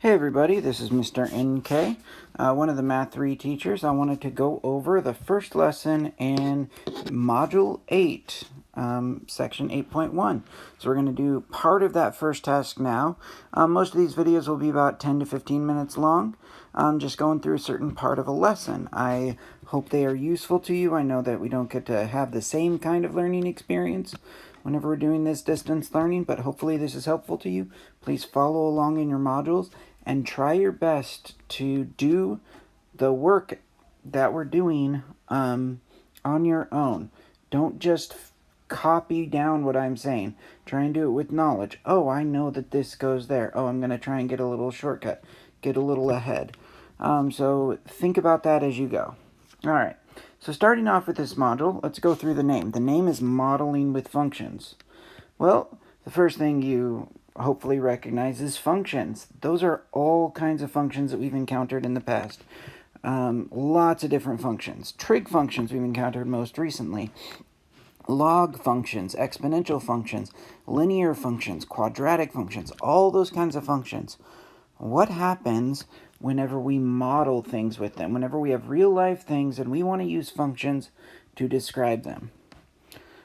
Hey everybody, this is Mr. Encke, one of the Math 3 teachers. I wanted to go over the first lesson in Module 8, Section 8.1. So we're going to do part of that first task now. Most of these videos will be about 10 to 15 minutes long, just going through a certain part of a lesson. I hope they are useful to you. I know that we don't get to have the same kind of learning experience whenever we're doing this distance learning, but hopefully this is helpful to you. Please follow along in your modules and try your best to do the work that we're doing on your own. Don't just copy down what I'm saying. Try and do it with knowledge. Oh, I know that this goes there. Oh, I'm going to try and get a little shortcut, get a little ahead. So think about that as you go. All right. So starting off with this module, let's go through the name. The name is Modeling with Functions. Well, the first thing you hopefully recognize is functions. Those are all kinds of functions that we've encountered in the past. Lots of different functions. Trig functions we've encountered most recently. Log functions, exponential functions, linear functions, quadratic functions, all those kinds of functions. What happens whenever we model things with them? Whenever we have real life things and we want to use functions to describe them?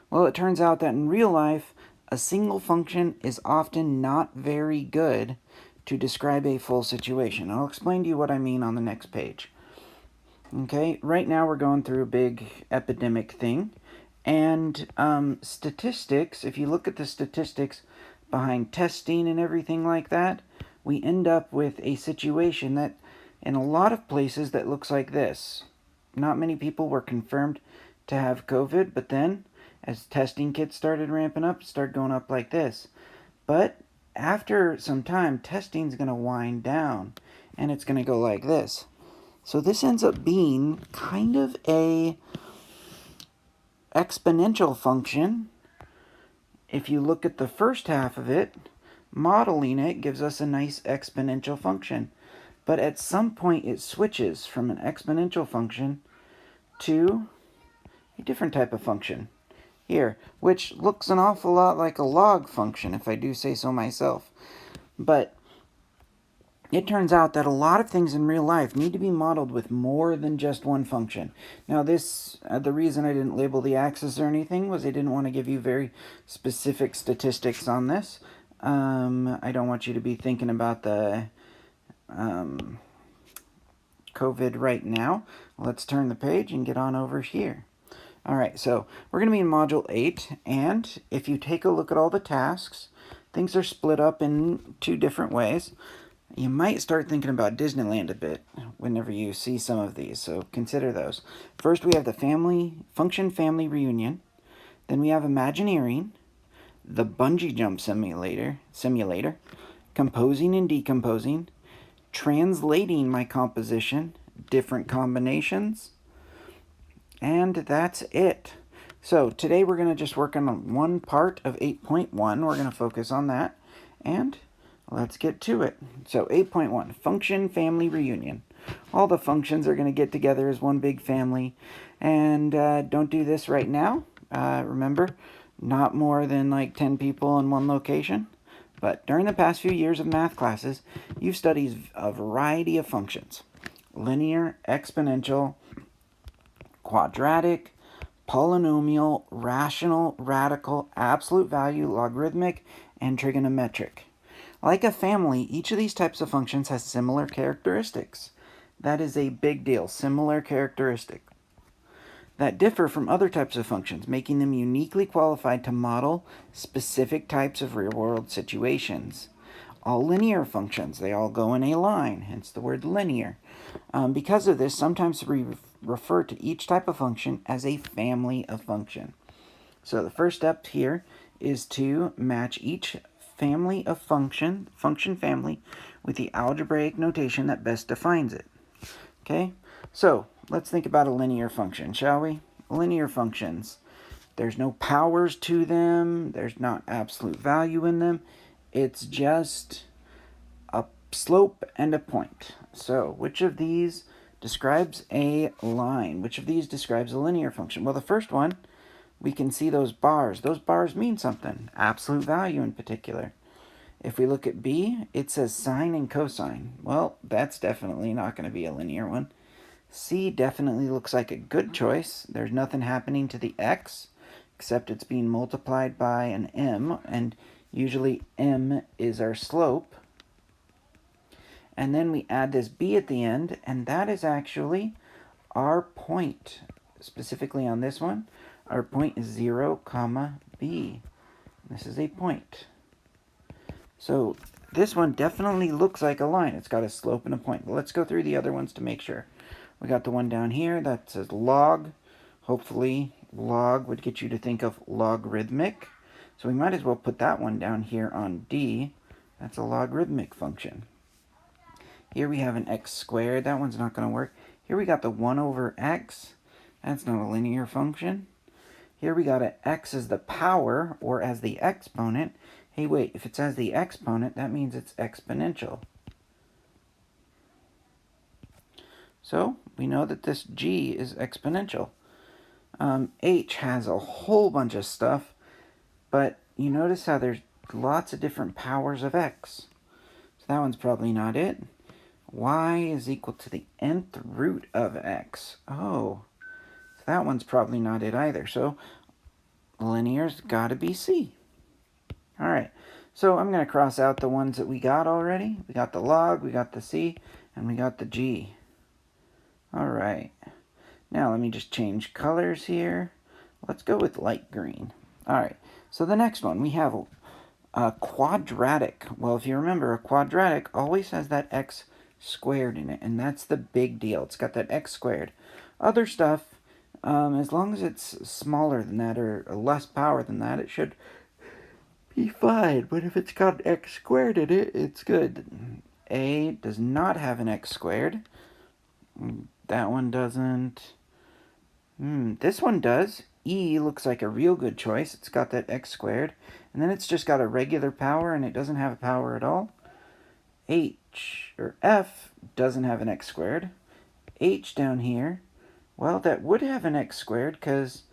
Well, it turns out that in real life, a single function is often not very good to describe a full situation. I'll explain to you what I mean on the next page. Okay, right now we're going through a big epidemic thing, and statistics, if you look at the statistics behind testing and everything like that, we end up with a situation that in a lot of places that looks like this. Not many people were confirmed to have COVID, but then as testing kits started ramping up, it started going up like this. But after some time, testing's going to wind down, and it's going to go like this. So this ends up being kind of a exponential function. If you look at the first half of it, modeling it gives us a nice exponential function. But at some point, it switches from an exponential function to a different type of function here, which looks an awful lot like a log function, if I do say so myself. But it turns out that a lot of things in real life need to be modeled with more than just one function. Now this, the reason I didn't label the axis or anything was I didn't want to give you very specific statistics on this. I don't want you to be thinking about the COVID right now. Let's turn the page and get on over here. All right, so we're going to be in Module 8, and if you take a look at all the tasks, things are split up in two different ways. You might start thinking about Disneyland a bit whenever you see some of these, so consider those. First, we have the function family reunion. Then we have Imagineering, the bungee jump simulator, composing and decomposing, translating my composition, different combinations, and that's it. So today we're going to just work on one part of 8.1. We're going to focus on that, and let's get to it. So 8.1, function family reunion. All the functions are going to get together as one big family, and don't do this right now. Remember, not more than like 10 people in one location. But during the past few years of math classes, you've studied a variety of functions: linear, exponential, quadratic, polynomial, rational, radical, absolute value, logarithmic, and trigonometric. Like a family, each of these types of functions has similar characteristics. That is a big deal, similar characteristics that differ from other types of functions, making them uniquely qualified to model specific types of real-world situations. All linear functions, they all go in a line, hence the word linear. Because of this, sometimes we refer to each type of function as a family of function. So the first step here is to match each family of function family, with the algebraic notation that best defines it. Okay, so let's think about a linear function, shall we? Linear functions, there's no powers to them, there's not absolute value in them, it's just a slope and a point. So which of these describes a line? Which of these describes a linear function? Well, the first one, we can see those bars. Those bars mean something, absolute value in particular. If we look at B, it says sine and cosine. Well, that's definitely not going to be a linear one. C definitely looks like a good choice. There's nothing happening to the x, except it's being multiplied by an m, and usually m is our slope. And then we add this b at the end, and that is actually our point. Specifically on this one, our point is 0, comma b. This is a point. So this one definitely looks like a line. It's got a slope and a point. But let's go through the other ones to make sure. We got the one down here that says log. Hopefully log would get you to think of logarithmic. So we might as well put that one down here on D. That's a logarithmic function. Here we have an x squared. That one's not going to work. Here we got the 1 over x. That's not a linear function. Here we got an x as the power, or as the exponent. Hey, wait, if it's as the exponent, that means it's exponential. So we know that this g is exponential. H has a whole bunch of stuff, but you notice how there's lots of different powers of x. So that one's probably not it. Y is equal to the nth root of x. Oh, so that one's probably not it either. So linear's got to be C. All right, so I'm going to cross out the ones that we got already. We got the log, we got the C, and we got the G. All right, now let me just change colors here. Let's go with light green. All right, so the next one, we have a quadratic. Well, if you remember, a quadratic always has that x squared in it, and that's the big deal. It's got that x squared. Other stuff, as long as it's smaller than that or less power than that, it should be fine. But if it's got an x squared in it, it's good. A does not have an x squared. That one doesn't. This one does. E looks like a real good choice. It's got that x squared. And then it's just got a regular power, and it doesn't have a power at all. F doesn't have an x squared. H down here, well, that would have an x squared because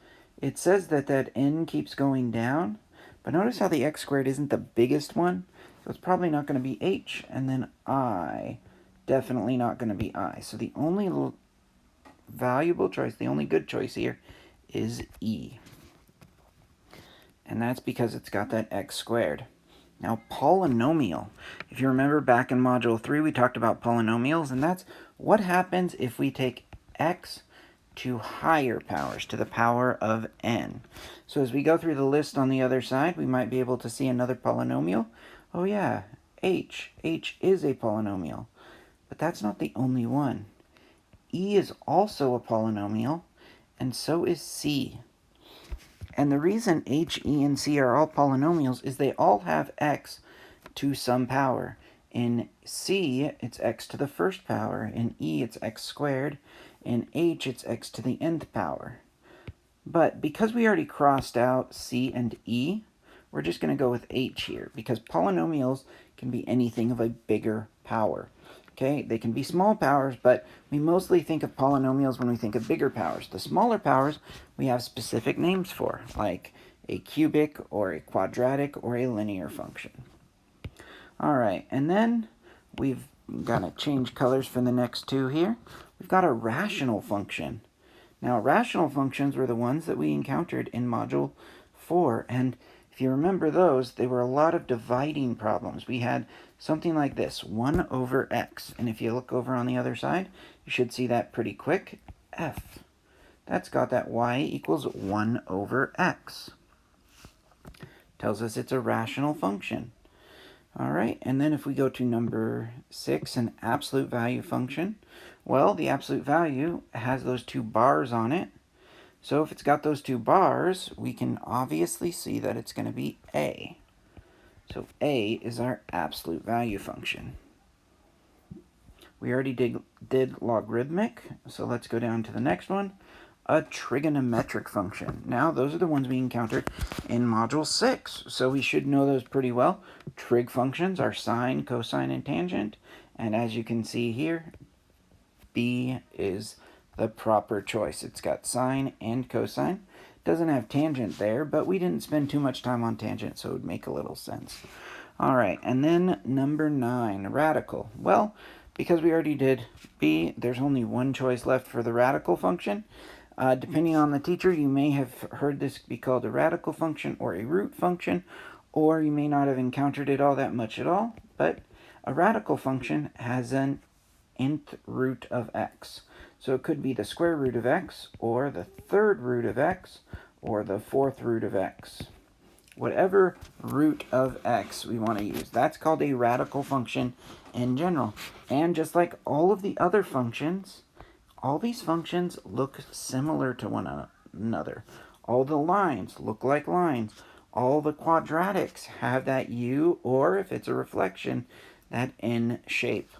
it says that n keeps going down. But notice how the x squared isn't the biggest one. So it's probably not going to be H. And then I, definitely not going to be I. So the only valuable choice, the only good choice here is E. And that's because it's got that x squared. Now, polynomial. If you remember back in Module 3, we talked about polynomials, and that's what happens if we take x to higher powers, to the power of n. So as we go through the list on the other side, we might be able to see another polynomial. Oh yeah, h. H is a polynomial. But that's not the only one. E is also a polynomial, and so is C. And the reason H, E, and C are all polynomials is they all have x to some power. In C, it's x to the first power. In E, it's x squared. In H, it's x to the nth power. But because we already crossed out C and E, we're just going to go with H here, because polynomials can be anything of a bigger power. Okay, they can be small powers, but we mostly think of polynomials when we think of bigger powers. The smaller powers we have specific names for, like a cubic or a quadratic or a linear function. All right, and then we've got to change colors for the next two here. We've got a rational function. Now, rational functions were the ones that we encountered in Module 4, and if you remember those, they were a lot of dividing problems. We had something like this, 1 over x. And if you look over on the other side, you should see that pretty quick, f. That's got that y equals 1 over x. Tells us it's a rational function. All right, and then if we go to number 6, an absolute value function, well, the absolute value has those two bars on it. So if it's got those two bars, we can obviously see that it's going to be a. So a is our absolute value function. We already did logarithmic, so let's go down to the next one, a trigonometric function. Now, those are the ones we encountered in Module 6, so we should know those pretty well. Trig functions are sine, cosine, and tangent, and as you can see here, B is the proper choice. It's got sine and cosine. Doesn't have tangent there, but we didn't spend too much time on tangent, so it would make a little sense. All right, and then number 9, radical. Well, because we already did B, there's only one choice left for the radical function. Depending on the teacher, you may have heard this be called a radical function or a root function, or you may not have encountered it all that much at all, but a radical function has an nth root of x. So it could be the square root of x, or the third root of x, or the fourth root of x. Whatever root of x we want to use. That's called a radical function in general. And just like all of the other functions, all these functions look similar to one another. All the lines look like lines. All the quadratics have that u, or if it's a reflection, that n shape.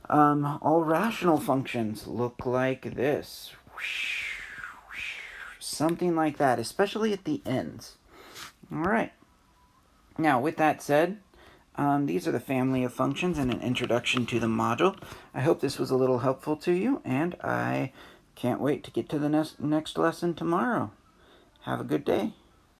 All rational functions look like this. Something like that, especially at the ends. All right. Now, with that said, these are the family of functions and an introduction to the module. I hope this was a little helpful to you, and I can't wait to get to the next lesson tomorrow. Have a good day.